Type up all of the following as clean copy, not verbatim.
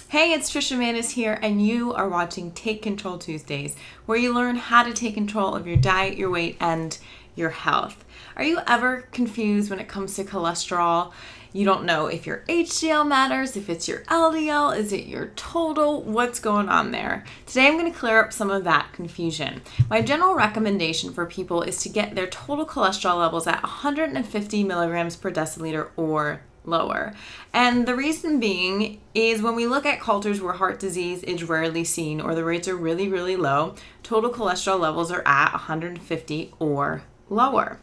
Hey, it's Trisha Manis here, and you are watching Take Control Tuesdays, where you learn how to take control of your diet, your weight, and your health. Are you ever confused when it comes to cholesterol? You don't know if your HDL matters, if it's your LDL, is it your total, what's going on there? Today I'm going to clear up some of that confusion. My general recommendation for people is to get their total cholesterol levels at 150 milligrams per deciliter or lower. And the reason being is when we look at cultures where heart disease is rarely seen or the rates are really, really low, total cholesterol levels are at 150 or lower.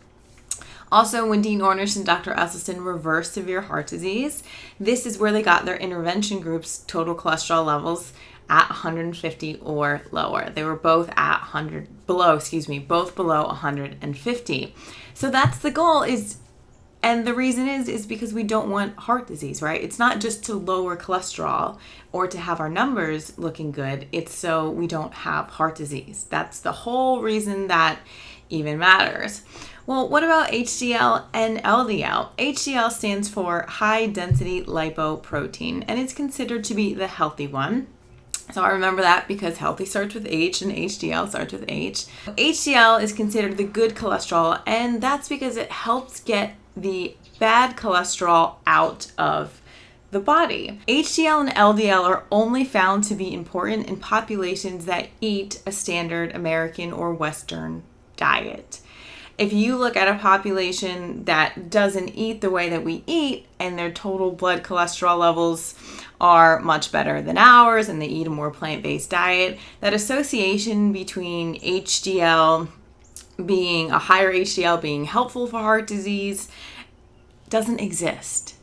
Also, when Dean Ornish and Dr. Esselstyn reversed severe heart disease, this is where they got their intervention group's total cholesterol levels at 150 or lower. They were both both below 150. So that's the goal and the reason is because we don't want heart disease, right? It's not just to lower cholesterol or to have our numbers looking good. It's so we don't have heart disease. That's the whole reason that even matters. Well, what about HDL and LDL? HDL stands for high density lipoprotein, and it's considered to be the healthy one. So I remember that because healthy starts with H and HDL starts with H. HDL is considered the good cholesterol, and that's because it helps get the bad cholesterol out of the body. HDL and LDL are only found to be important in populations that eat a standard American or Western diet. If you look at a population that doesn't eat the way that we eat and their total blood cholesterol levels are much better than ours and they eat a more plant-based diet, that association between HDL being a higher HDL being helpful for heart disease doesn't exist.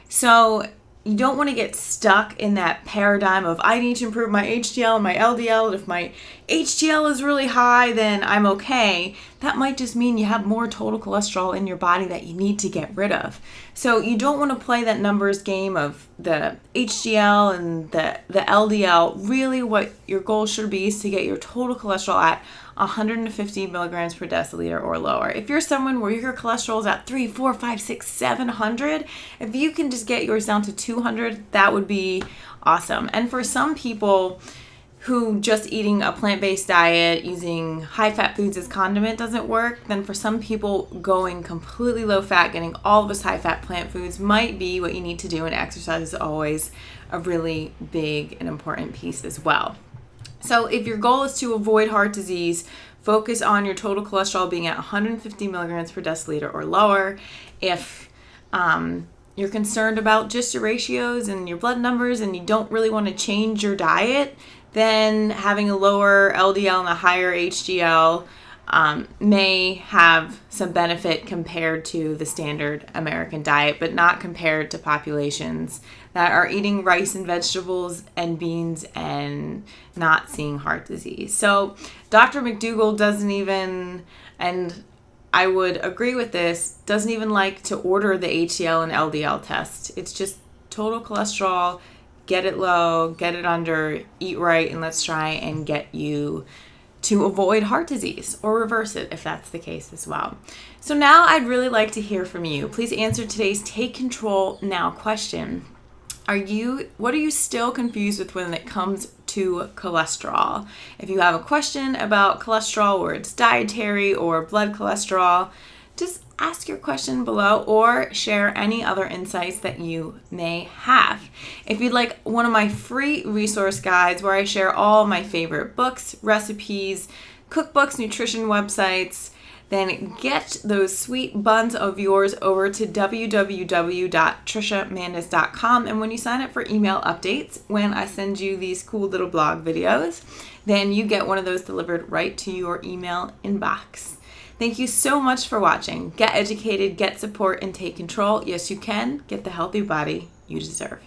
So you don't want to get stuck in that paradigm of I need to improve my HDL and my LDL, and if my HDL is really high, then I'm okay. That might just mean you have more total cholesterol in your body that you need to get rid of. So you don't want to play that numbers game of the HDL and the LDL. Really what your goal should be is to get your total cholesterol at 150 milligrams per deciliter or lower. If you're someone where your cholesterol is at 300, 400, 500, 600, 700, if you can just get yours down to 200, that would be awesome. And for some people who just eating a plant-based diet, using high-fat foods as condiment doesn't work, then for some people going completely low-fat, getting all of those high-fat plant foods might be what you need to do, and exercise is always a really big and important piece as well. So if your goal is to avoid heart disease, focus on your total cholesterol being at 150 milligrams per deciliter or lower. If you're concerned about just your ratios and your blood numbers and you don't really want to change your diet, then having a lower LDL and a higher HDL may have some benefit compared to the standard American diet, but not compared to populations that are eating rice and vegetables and beans and not seeing heart disease. So Dr. McDougall doesn't even, and I would agree with this, doesn't even like to order the HDL and LDL test. It's just total cholesterol, get it low, get it under, eat right, and let's try and get you to avoid heart disease or reverse it if that's the case as well. So now I'd really like to hear from you. Please answer today's Take Control Now question. What are you still confused with when it comes to cholesterol? If you have a question about cholesterol or it's dietary or blood cholesterol, just ask your question below or share any other insights that you may have. If you'd like one of my free resource guides where I share all my favorite books, recipes, cookbooks, nutrition websites, then get those sweet buns of yours over to www.trishamandis.com. And when you sign up for email updates, when I send you these cool little blog videos, then you get one of those delivered right to your email inbox. Thank you so much for watching. Get educated, get support, and take control. Yes, you can. Get the healthy body you deserve.